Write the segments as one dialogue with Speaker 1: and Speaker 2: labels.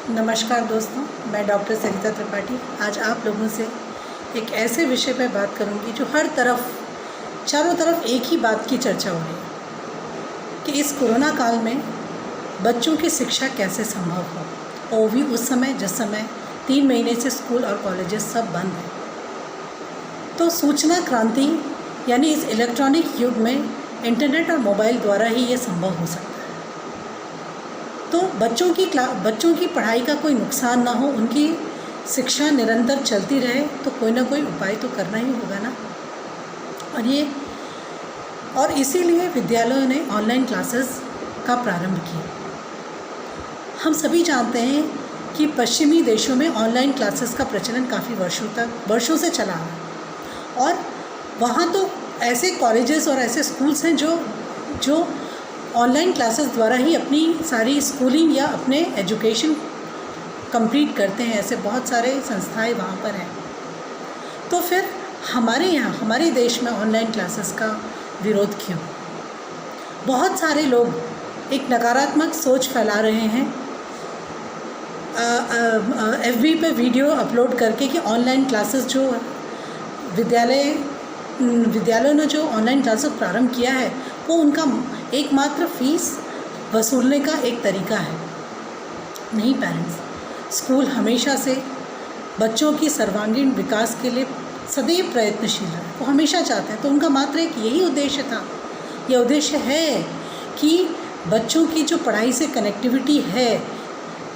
Speaker 1: नमस्कार दोस्तों, मैं डॉक्टर सरिता त्रिपाठी आज आप लोगों से एक ऐसे विषय पर बात करूंगी जो हर तरफ चारों तरफ एक ही बात की चर्चा हो रही है कि इस कोरोना काल में बच्चों की शिक्षा कैसे संभव हो, और भी उस समय जिस समय 3 महीने से स्कूल और कॉलेजेस सब बंद हैं। तो सूचना क्रांति यानी इस इलेक्ट्रॉनिक युग में इंटरनेट और मोबाइल द्वारा ही ये संभव हो सकता है। तो बच्चों की पढ़ाई का कोई नुकसान ना हो, उनकी शिक्षा निरंतर चलती रहे, तो कोई ना कोई उपाय तो करना ही होगा ना। और इसीलिए विद्यालयों ने ऑनलाइन क्लासेस का प्रारंभ किया। हम सभी जानते हैं कि पश्चिमी देशों में ऑनलाइन क्लासेस का प्रचलन काफ़ी वर्षों से चला आ रहा है, और वहाँ तो ऐसे कॉलेजेस और ऐसे स्कूल्स हैं जो ऑनलाइन क्लासेस द्वारा ही अपनी सारी स्कूलिंग या अपने एजुकेशन कंप्लीट करते हैं। ऐसे बहुत सारे संस्थाएं वहाँ पर हैं। तो फिर हमारे देश में ऑनलाइन क्लासेस का विरोध क्यों? बहुत सारे लोग एक नकारात्मक सोच फैला रहे हैं FB पे वीडियो अपलोड करके कि ऑनलाइन क्लासेस जो विद्यालयों ने जो ऑनलाइन क्लासेस प्रारंभ किया है वो उनका एकमात्र फीस वसूलने का एक तरीका है। नहीं पेरेंट्स, स्कूल हमेशा से बच्चों की सर्वांगीण विकास के लिए सदैव प्रयत्नशील है। वो हमेशा चाहते हैं, तो उनका मात्र एक यही उद्देश्य था। यह उद्देश्य है कि बच्चों की जो पढ़ाई से कनेक्टिविटी है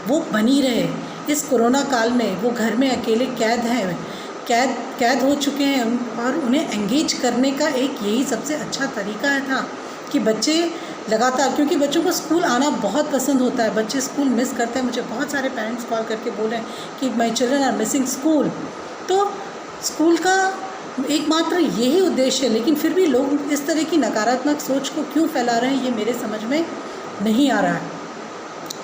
Speaker 1: वो बनी रहे। इस कोरोना काल में वो घर में अकेले कैद हो चुके हैं, और उन्हें एंगेज करने का एक यही सबसे अच्छा तरीका था कि बच्चे लगातार, क्योंकि बच्चों को स्कूल आना बहुत पसंद होता है, बच्चे स्कूल मिस करते हैं। मुझे बहुत सारे पेरेंट्स कॉल करके बोल रहे हैं कि my children are missing school. तो स्कूल का एकमात्र यही उद्देश्य है, लेकिन फिर भी लोग इस तरह की नकारात्मक सोच को क्यों फैला रहे हैं ये मेरे समझ में नहीं आ रहा है।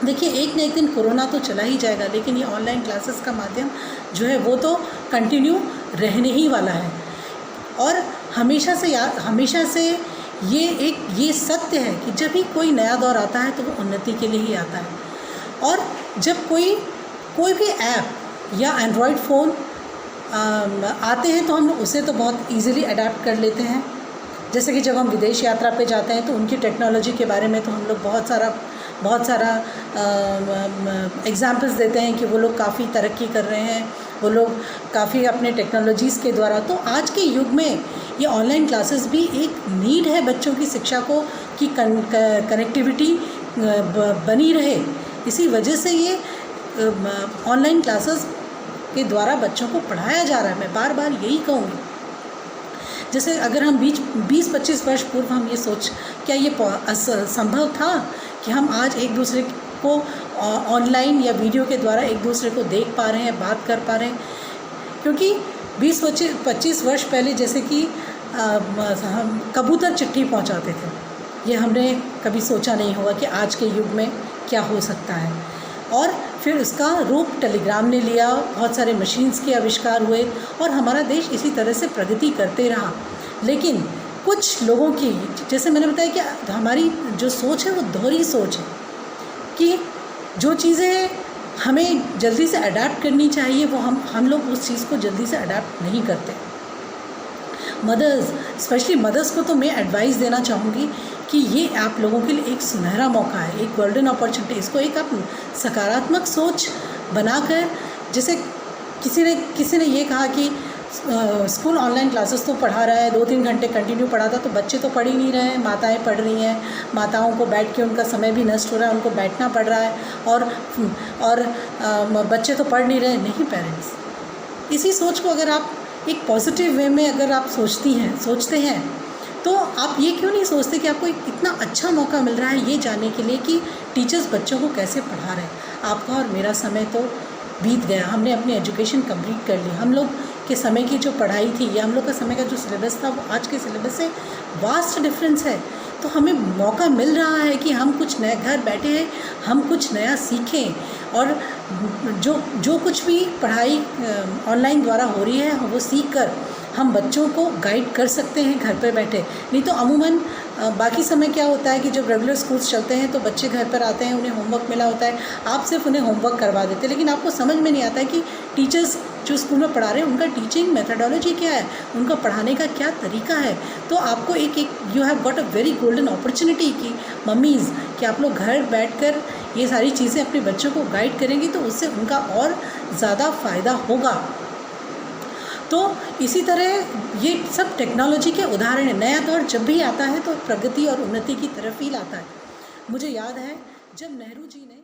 Speaker 1: देखिए, एक न एक दिन कोरोना तो चला ही जाएगा, लेकिन ये ऑनलाइन क्लासेस का माध्यम जो है वो तो कंटिन्यू रहने ही वाला है। और हमेशा से ये सत्य है कि जब भी कोई नया दौर आता है तो वो उन्नति के लिए ही आता है। और जब कोई भी ऐप या एंड्रॉयड फ़ोन आते हैं तो हम उसे तो बहुत इजीली अडेप्ट कर लेते हैं। जैसे कि जब हम विदेश यात्रा पे जाते हैं तो उनकी टेक्नोलॉजी के बारे में तो हम लोग बहुत सारा एग्जाम्पल्स देते हैं कि वो लोग काफ़ी तरक्की कर रहे हैं, वो लोग काफ़ी अपने टेक्नोलॉजीज़ के द्वारा। तो आज के युग में ये ऑनलाइन क्लासेस भी एक नीड है बच्चों की शिक्षा को कि कनेक्टिविटी बनी रहे। इसी वजह से ये ऑनलाइन क्लासेस के द्वारा बच्चों को पढ़ाया जा रहा है। मैं बार बार यही कहूँगी, जैसे अगर हम 20-25 वर्ष पूर्व हम ये क्या ये संभव था कि हम आज एक दूसरे को ऑनलाइन या वीडियो के द्वारा एक दूसरे को देख पा रहे हैं, बात कर पा रहे हैं? क्योंकि 20-25 वर्ष पहले जैसे कि हम कबूतर चिट्ठी पहुंचाते थे, ये हमने कभी सोचा नहीं होगा कि आज के युग में क्या हो सकता है। और फिर उसका रूप टेलीग्राम ने लिया, बहुत सारे मशीन्स के आविष्कार हुए और हमारा देश इसी तरह से प्रगति करते रहा। लेकिन कुछ लोगों की, जैसे मैंने बताया कि हमारी जो सोच है वो दोहरी सोच है कि जो चीज़ें हमें जल्दी से अडेप्ट करनी चाहिए वो हम लोग उस चीज़ को जल्दी से अडेप्ट नहीं करते। स्पेशली मदर्स को तो मैं एडवाइस देना चाहूँगी कि ये आप लोगों के लिए एक सुनहरा मौका है, एक गोल्डन अपॉर्चुनिटी। इसको एक आप सकारात्मक सोच बनाकर, जैसे किसी ने ये कहा कि स्कूल ऑनलाइन क्लासेस तो पढ़ा रहा है, 2-3 घंटे कंटिन्यू पढ़ाता, तो बच्चे तो पढ़ ही नहीं रहे हैं, माताएं पढ़ रही हैं, माताओं को बैठ के उनका समय भी नष्ट हो रहा है, उनको बैठना पड़ रहा है, और बच्चे तो पढ़ नहीं रहे। नहीं पेरेंट्स, इसी सोच को अगर आप एक पॉजिटिव वे में अगर आप सोचते हैं तो आप ये क्यों नहीं सोचते कि आपको इतना अच्छा मौका मिल रहा है ये जानने के लिए कि टीचर्स बच्चों को कैसे पढ़ा रहे हैं। आपका और मेरा समय तो बीत गया, हमने अपनी एजुकेशन कंप्लीट कर ली। हम लोग के समय की जो पढ़ाई थी या हम लोग का समय का जो सिलेबस था वो आज के सिलेबस से वास्ट डिफरेंस है। तो हमें मौका मिल रहा है कि हम कुछ नया, घर बैठे हैं हम कुछ नया सीखें, और जो कुछ भी पढ़ाई ऑनलाइन द्वारा हो रही है वो सीख कर हम बच्चों को गाइड कर सकते हैं घर पर बैठे। नहीं तो अमूमन बाकी समय क्या होता है कि जब रेगुलर स्कूल्स चलते हैं तो बच्चे घर पर आते हैं, उन्हें होमवर्क मिला होता है, आप सिर्फ उन्हें होमवर्क करवा देते हैं, लेकिन आपको समझ में नहीं आता है कि टीचर्स जो स्कूल में पढ़ा रहे हैं उनका टीचिंग मेथडोलॉजी क्या है, उनका पढ़ाने का क्या तरीका है। तो आपको एक you have got a very golden opportunity कि मम्मीज़ कि आप लोग घर बैठकर ये सारी चीज़ें अपने बच्चों को गाइड करेंगी तो उससे उनका और ज़्यादा फ़ायदा होगा। तो इसी तरह ये सब टेक्नोलॉजी के उदाहरण है। नया दौर जब भी आता है तो प्रगति और उन्नति की तरफ ही लाता है। मुझे याद है जब नेहरू जी ने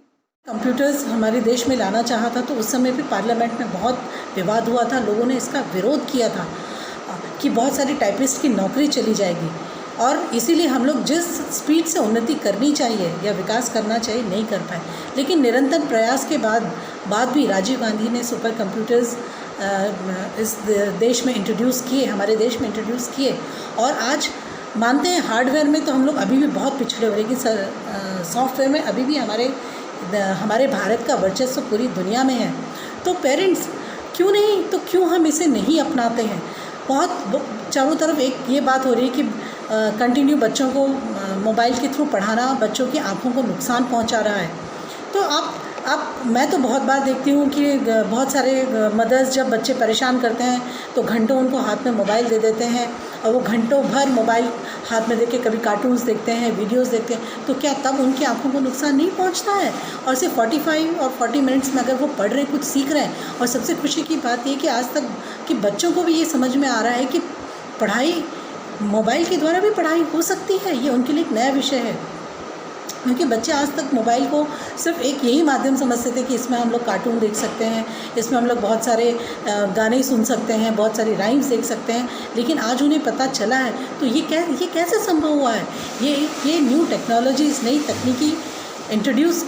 Speaker 1: कंप्यूटर्स हमारे देश में लाना चाहा था तो उस समय भी पार्लियामेंट में बहुत विवाद हुआ था, लोगों ने इसका विरोध किया था कि बहुत सारी टाइपिस्ट की नौकरी चली जाएगी, और इसीलिए हम लोग जिस स्पीड से उन्नति करनी चाहिए या विकास करना चाहिए नहीं कर पाए। लेकिन निरंतर प्रयास के बाद भी राजीव गांधी ने सुपर कंप्यूटर्स इस देश में इंट्रोड्यूस किए, हमारे देश में इंट्रोड्यूस किए, और आज मानते हैं हार्डवेयर में तो हम लोग अभी भी बहुत पिछड़े हो रहे हैं कि सॉफ्टवेयर में अभी भी हमारे भारत का वर्चस्व पूरी दुनिया में है। तो पेरेंट्स क्यों नहीं, तो क्यों हम इसे नहीं अपनाते हैं। बहुत चारों तरफ एक ये बात हो रही है कि कंटिन्यू बच्चों को मोबाइल के थ्रू पढ़ाना बच्चों की आँखों को नुकसान पहुंचा रहा है। तो मैं तो बहुत बार देखती हूँ कि बहुत सारे मदर्स जब बच्चे परेशान करते हैं तो घंटों उनको हाथ में मोबाइल दे देते हैं, और वो घंटों भर मोबाइल हाथ में देके कभी कार्टून्स देखते हैं, वीडियोस देखते हैं, तो क्या तब उनकी आंखों को नुकसान नहीं पहुंचता है। और सिर्फ 45 और 40 मिनट्स में अगर वो पढ़ रहे कुछ सीख रहे हैं। और सबसे खुशी की बात ये कि आज तक कि बच्चों को भी ये समझ में आ रहा है कि पढ़ाई मोबाइल के द्वारा भी पढ़ाई हो सकती है। ये उनके लिए एक नया विषय है, क्योंकि बच्चे आज तक मोबाइल को सिर्फ एक यही माध्यम समझते थे कि इसमें हम लोग कार्टून देख सकते हैं, इसमें हम लोग बहुत सारे गाने सुन सकते हैं, बहुत सारी राइम्स देख सकते हैं। लेकिन आज उन्हें पता चला है तो ये कैसे संभव हुआ है। ये न्यू टेक्नोलॉजीज़, नई तकनीकी इंट्रोड्यूस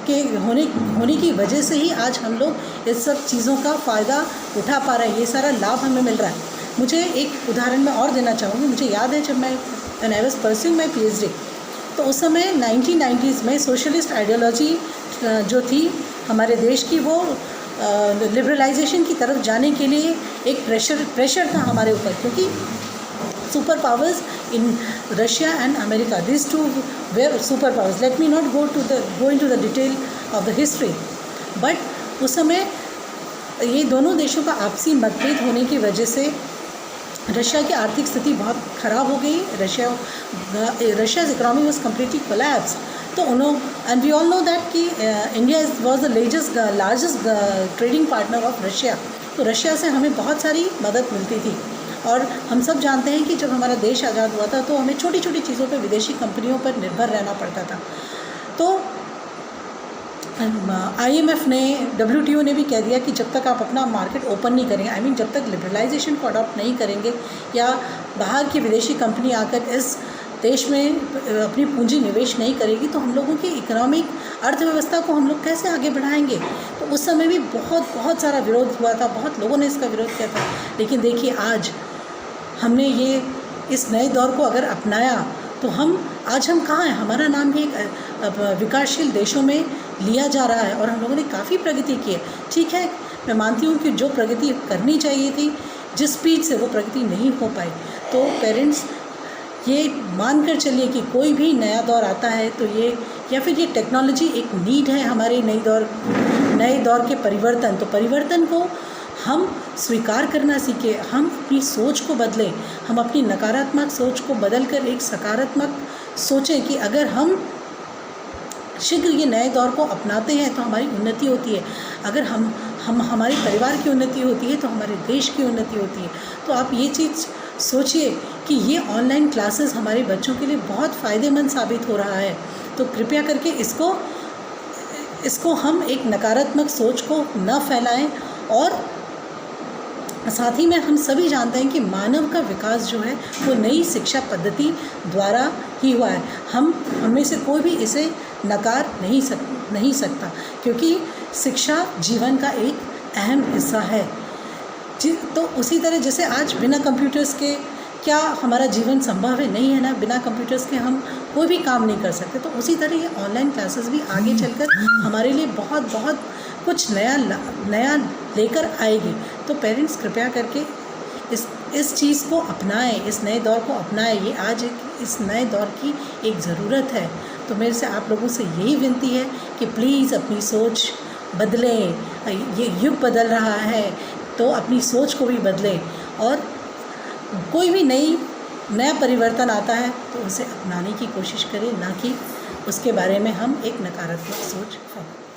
Speaker 1: के होने की वजह से ही आज हम लोग इस सब चीज़ों का फ़ायदा उठा पा रहे हैं, ये सारा लाभ हमें मिल रहा है। मुझे एक उदाहरण मैं और देना चाहूँगी। मुझे याद है जब when I was pursuing my PhD, तो उस समय 1990s में सोशलिस्ट आइडियोलॉजी जो थी हमारे देश की, वो लिबरलाइजेशन की तरफ जाने के लिए एक प्रेशर था हमारे ऊपर, क्योंकि super powers in Russia and America, this two were super powers. Let me not go into the detail of the history, but उस समय ये दोनों देशों का आपसी मतभेद होने की वजह से रशिया की आर्थिक स्थिति बहुत ख़राब हो गई। Russia's economy was completely collapse. तो and we all know that कि India was the largest trading partner of Russia. तो रशिया से हमें बहुत सारी मदद मिलती थी, और हम सब जानते हैं कि जब हमारा देश आज़ाद हुआ था तो हमें छोटी छोटी चीज़ों पर विदेशी कंपनियों पर निर्भर रहना पड़ता था। तो IMF ने, WTO ने भी कह दिया कि जब तक आप अपना मार्केट ओपन नहीं करेंगे, जब तक लिबरलाइजेशन को अडॉप्ट नहीं करेंगे या बाहर की विदेशी कंपनी आकर इस देश में अपनी पूंजी निवेश नहीं करेगी, तो हम लोगों की इकोनॉमिक अर्थव्यवस्था को हम लोग कैसे आगे बढ़ाएंगे। तो उस समय भी बहुत सारा विरोध हुआ था, बहुत लोगों ने इसका विरोध किया था। लेकिन देखिए आज हमने इस नए दौर को अगर अपनाया तो आज हम कहाँ हैं। हमारा नाम भी एक विकासशील देशों में लिया जा रहा है, और हम लोगों ने काफ़ी प्रगति की है। ठीक है, मैं मानती हूँ कि जो प्रगति करनी चाहिए थी, जिस स्पीड से वो प्रगति नहीं हो पाई। तो पेरेंट्स ये मान कर चलिए कि कोई भी नया दौर आता है तो या फिर ये टेक्नोलॉजी एक नीड है हमारे नए दौर के परिवर्तन। तो परिवर्तन को हम स्वीकार करना सीखें, हम अपनी सोच को बदलें, हम अपनी नकारात्मक सोच को बदलकर एक सकारात्मक सोचें कि अगर हम शीघ्र ये नए दौर को अपनाते हैं तो हमारी उन्नति होती है। अगर हमारे परिवार की उन्नति होती है तो हमारे देश की उन्नति होती है। तो आप ये चीज़ सोचिए कि ये ऑनलाइन क्लासेस हमारे बच्चों के लिए बहुत फ़ायदेमंद साबित हो रहा है। तो कृपया करके इसको हम एक नकारात्मक सोच को न फैलाएं, और साथ ही में हम सभी जानते हैं कि मानव का विकास जो है वो नई शिक्षा पद्धति द्वारा ही हुआ है। हम में से कोई भी इसे नकार नहीं सकता, क्योंकि शिक्षा जीवन का एक अहम हिस्सा है। तो उसी तरह जैसे आज बिना कंप्यूटर्स के क्या हमारा जीवन संभव है? नहीं है ना। बिना कंप्यूटर्स के हम कोई भी काम नहीं कर सकते। तो उसी तरह ये ऑनलाइन क्लासेस भी आगे चलकर हमारे लिए बहुत कुछ नया लेकर आएगी। तो पेरेंट्स कृपया करके इस चीज़ को अपनाएं, इस नए दौर को अपनाएं। ये आज इस नए दौर की एक ज़रूरत है। तो मेरे से आप लोगों से यही विनती है कि प्लीज़ अपनी सोच बदलें। ये युग बदल रहा है तो अपनी सोच को भी बदलें, और कोई भी नया परिवर्तन आता है तो उसे अपनाने की कोशिश करें, ना कि उसके बारे में हम एक नकारात्मक सोच फैलाएं।